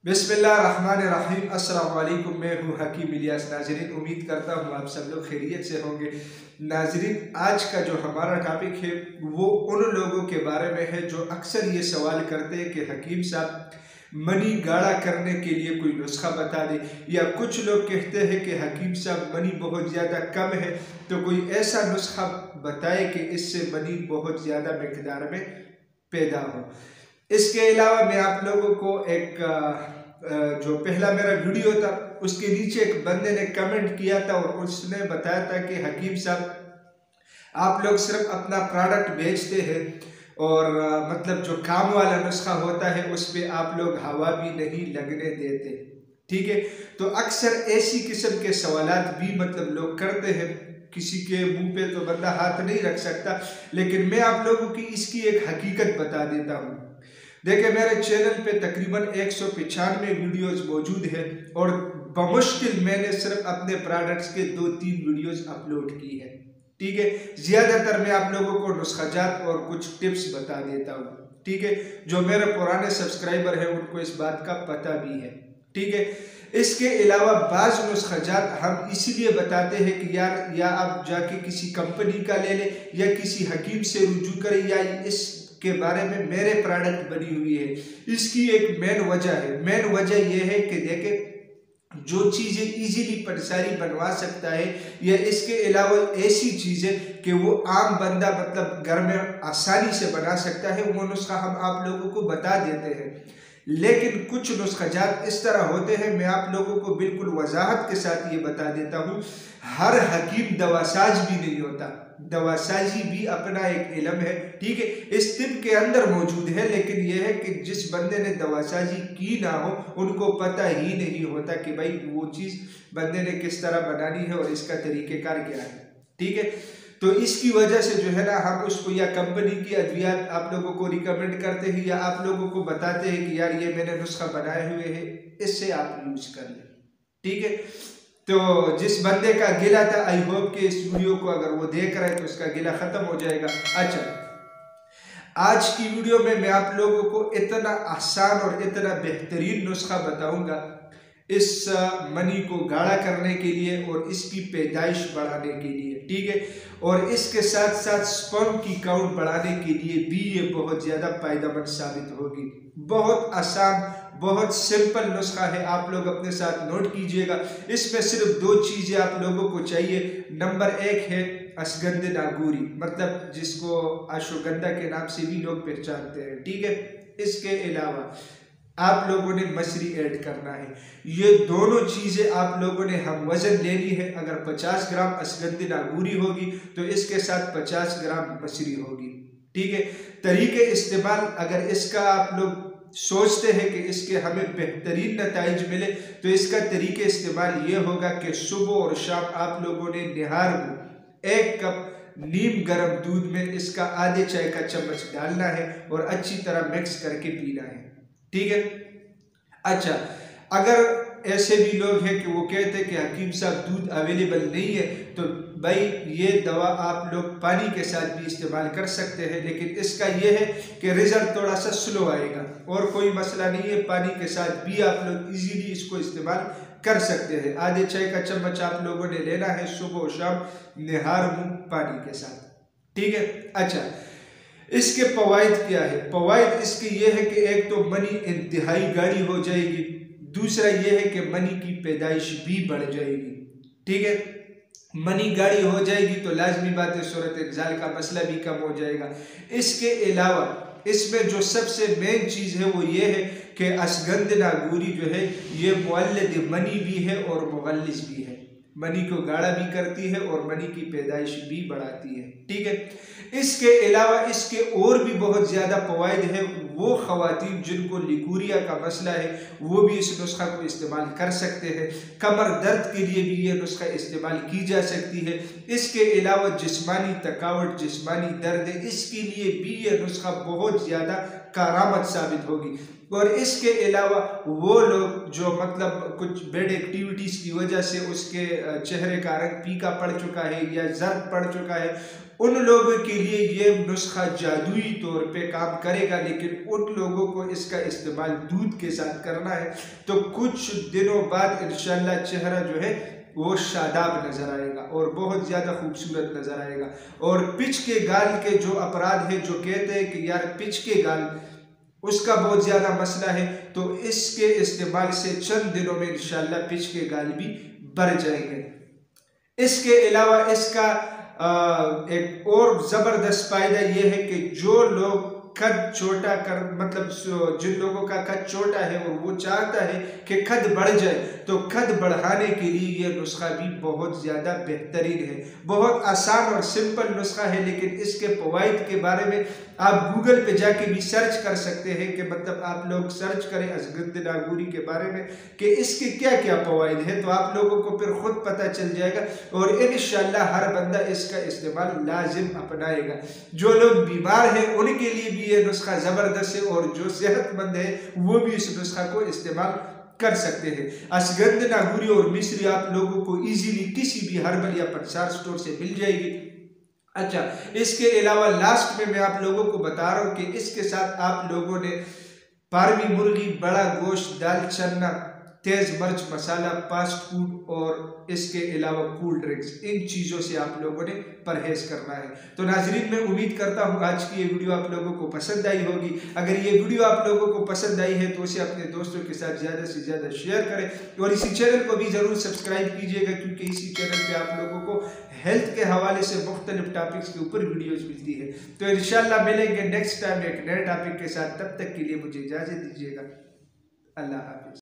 बिस्मिल्लाहिर्रहमानिर्रहीम। अस्सलाम वालेकुम। मैं हूँ हकीम इलियास। नाजरीन, उम्मीद करता हूँ आप सब लोग खैरियत से होंगे। नाजरीन, आज का जो हमारा टॉपिक है वो उन लोगों के बारे में है जो अक्सर ये सवाल करते हैं कि हकीम साहब मनी गाढ़ा करने के लिए कोई नुस्खा बता दे, या कुछ लोग कहते हैं कि हकीम साहब मनी बहुत ज़्यादा कम है तो कोई ऐसा नुस्खा बताए कि इससे मनी बहुत ज़्यादा मिकदार में पैदा हो। इसके अलावा मैं आप लोगों को एक जो पहला मेरा वीडियो था उसके नीचे एक बंदे ने कमेंट किया था और उसने बताया था कि हकीम साहब आप लोग सिर्फ अपना प्रोडक्ट बेचते हैं और मतलब जो काम वाला नुस्खा होता है उस पर आप लोग हवा भी नहीं लगने देते। ठीक है, तो अक्सर ऐसी किस्म के सवालात भी मतलब लोग करते हैं। किसी के मुंह पे तो बंदा हाथ नहीं रख सकता, लेकिन मैं आप लोगों की इसकी एक हकीकत बता देता हूँ। देखिए, मेरे चैनल पे तकरीबन 195 वीडियोस मौजूद है और बमुश्किल मैंने सिर्फ अपने प्रोडक्ट्स के 2-3 वीडियोस अपलोड की है। ठीक है, ज़्यादातर मैं आप लोगों को नुस्खाजात और कुछ टिप्स बता देता हूँ। ठीक है, जो मेरे पुराने सब्सक्राइबर हैं उनको इस बात का पता भी है। ठीक है, इसके अलावा बाज़ नुस्खाजात हम इसीलिए बताते हैं कि यार या आप जाके किसी कंपनी का ले ले या किसी हकीम से रुजू करें या इस के बारे में मेरे प्रोडक्ट बनी हुई है। इसकी एक मेन वजह है। मेन वजह यह है कि देखें, जो चीज़ें इजीली पंसारी बनवा सकता है या इसके अलावा ऐसी चीज़ें कि वो आम बंदा मतलब घर में आसानी से बना सकता है, वो नुस्खा हम आप लोगों को बता देते हैं। लेकिन कुछ नुस्खाजात इस तरह होते हैं, मैं आप लोगों को बिल्कुल वजाहत के साथ ये बता देता हूँ, हर हकीम दवासाज भी नहीं होता। दवासाजी भी अपना एक इल्म है। ठीक है, इस तिब के अंदर मौजूद है, लेकिन यह है कि जिस बंदे ने दवासाजी की ना हो उनको पता ही नहीं होता कि भाई वो चीज़ बंदे ने किस तरह बनानी है और इसका तरीक़ेकार क्या है। ठीक है, तो इसकी वजह से जो है ना, हम उसको या कंपनी की अद्वियात आप लोगों को रिकमेंड करते हैं या आप लोगों को बताते हैं कि यार ये मैंने नुस्खा बनाए हुए हैं, इससे आप यूज कर लें। ठीक है, तो जिस बंदे का गिला था, आई होप कि इस वीडियो को अगर वो देख रहा है तो उसका गिला खत्म हो जाएगा। अच्छा, आज की वीडियो में मैं आप लोगों को इतना आसान और इतना बेहतरीन नुस्खा बताऊंगा इस मनी को गाढ़ा करने के लिए और इसकी पैदाइश बढ़ाने के लिए। ठीक है, और इसके साथ साथ स्पर्म की काउंट बढ़ाने के लिए भी ये बहुत ज़्यादा फायदेमंद साबित होगी। बहुत आसान, बहुत सिंपल नुस्खा है, आप लोग अपने साथ नोट कीजिएगा। इसमें सिर्फ 2 चीज़ें आप लोगों को चाहिए। नंबर 1 है अश्वगंधा नागूरी, मतलब जिसको अश्वगंधा के नाम से भी लोग पहचानते हैं। ठीक है, इसके अलावा आप लोगों ने मछली ऐड करना है। ये दोनों चीज़ें आप लोगों ने हम वज़न लेनी है। अगर 50 ग्राम अश्वगंधा नागूरी होगी तो इसके साथ 50 ग्राम मछली होगी। ठीक है, तरीके इस्तेमाल, अगर इसका आप लोग सोचते हैं कि इसके हमें बेहतरीन नताइज मिले तो इसका तरीके इस्तेमाल ये होगा कि सुबह और शाम आप लोगों ने निहार को 1 कप नीम गर्म दूध में इसका आधे चाय का चम्मच डालना है और अच्छी तरह मिक्स करके पीना है। ठीक है, अच्छा, अगर ऐसे भी लोग हैं कि वो कहते हैं कि हकीम साहब दूध अवेलेबल नहीं है, तो भाई ये दवा आप लोग पानी के साथ भी इस्तेमाल कर सकते हैं, लेकिन इसका ये है कि रिजल्ट थोड़ा सा स्लो आएगा और कोई मसला नहीं है। पानी के साथ भी आप लोग इजीली इसको इस्तेमाल कर सकते हैं। आधे चाय का चम्मच आप लोगों ने लेना है सुबह और शाम निहार मुंह पानी के साथ। ठीक है, अच्छा, इसके फवाइद क्या है? फवाइद इसके ये है कि एक तो मनी इंतहाई गाढ़ी हो जाएगी, दूसरा ये है कि मनी की पैदाइश भी बढ़ जाएगी। ठीक है, मनी गाढ़ी हो जाएगी तो लाजमी बात है सूरत इंजाल का मसला भी कम हो जाएगा। इसके अलावा इसमें जो सबसे मेन चीज़ है वो ये है कि अश्वगंधा नागूरी जो है ये मुअल्लिद मनी भी है और मुगल्लिज़ भी है। मनी को गाढ़ा भी करती है और मनी की पैदाइश भी बढ़ाती है। ठीक है, इसके अलावा इसके और भी बहुत ज़्यादा फ़वाइद हैं। वो ख़वातीन जिनको लिकूरिया का मसला है वो भी इस नुस्खा को इस्तेमाल कर सकते हैं। कमर दर्द के लिए भी ये नुस्खा इस्तेमाल की जा सकती है। इसके अलावा जिस्मानी थकावट, जिस्मानी दर्द है, इसके लिए भी ये नुस्खा बहुत ज़्यादा कारामद साबित होगी। और इसके अलावा वो लोग जो मतलब कुछ बैड एक्टिविटीज़ की वजह से उसके चेहरे का रंग फीका पड़ चुका है या जर्द पड़ चुका है, उन लोगों के लिए ये नुस्खा जादुई तौर पे काम करेगा, लेकिन उन लोगों को इसका इस्तेमाल दूध के साथ करना है। तो कुछ दिनों बाद इंशाल्लाह चेहरा जो है वो शादाब नजर आएगा और बहुत ज़्यादा खूबसूरत नजर आएगा। और पिच के गाल के जो अपराध है, जो कहते हैं कि यार पिच के गाल, उसका बहुत ज़्यादा मसला है, तो इसके इस्तेमाल से चंद दिनों में इंशाल्लाह पिच के गाल भी बढ़ जाएंगे। इसके अलावा इसका एक और ज़बरदस्त फ़ायदा यह है कि जो लोग कद छोटा कर मतलब जिन लोगों का कद छोटा है और वो चाहता है कि कद बढ़ जाए, तो कद बढ़ाने के लिए ये नुस्खा भी बहुत ज़्यादा बेहतरीन है। बहुत आसान और सिंपल नुस्खा है, लेकिन इसके फ़वाइद के बारे में आप गूगल पे जाके भी सर्च कर सकते हैं कि मतलब आप लोग सर्च करें अशगंध नागौरी के बारे में कि इसके क्या क्या फ़वाइद है, तो आप लोगों को फिर खुद पता चल जाएगा और इंशाल्लाह हर बंदा इसका इस्तेमाल लाजिम अपनाएगा। जो लोग बीमार हैं उनके लिए भी ये नुस्खा ज़बरदस्त है और जो सेहतमंद है वो भी इस नुस्खा को इस्तेमाल कर सकते हैं। अशगंध नागौरी और मिश्री आप लोगों को इजीली किसी भी हर्बल या पंसार स्टोर से मिल जाएगी। अच्छा, इसके अलावा लास्ट में मैं आप लोगों को बता रहा हूँ कि इसके साथ आप लोगों ने फार्मी मुर्गी, बड़ा गोश्त, दाल चना, तेज मिर्च मसाला, फास्ट फूड और इसके अलावा कूल ड्रिंक्स, इन चीज़ों से आप लोगों ने परहेज करना है। तो नाजरीन, मैं उम्मीद करता हूँ आज की ये वीडियो आप लोगों को पसंद आई होगी। अगर ये वीडियो आप लोगों को पसंद आई है तो उसे अपने दोस्तों के साथ ज़्यादा से ज़्यादा शेयर करें और इसी चैनल को भी ज़रूर सब्सक्राइब कीजिएगा, क्योंकि इसी चैनल पर आप लोगों को हेल्थ के हवाले से मुख्तलिफ टॉपिक्स के ऊपर वीडियोज़ मिलती है। तो इंशाल्लाह मिलेंगे नेक्स्ट टाइम एक नए टॉपिक के साथ। तब तक के लिए मुझे इजाज़त दीजिएगा। अल्लाह हाफिज़।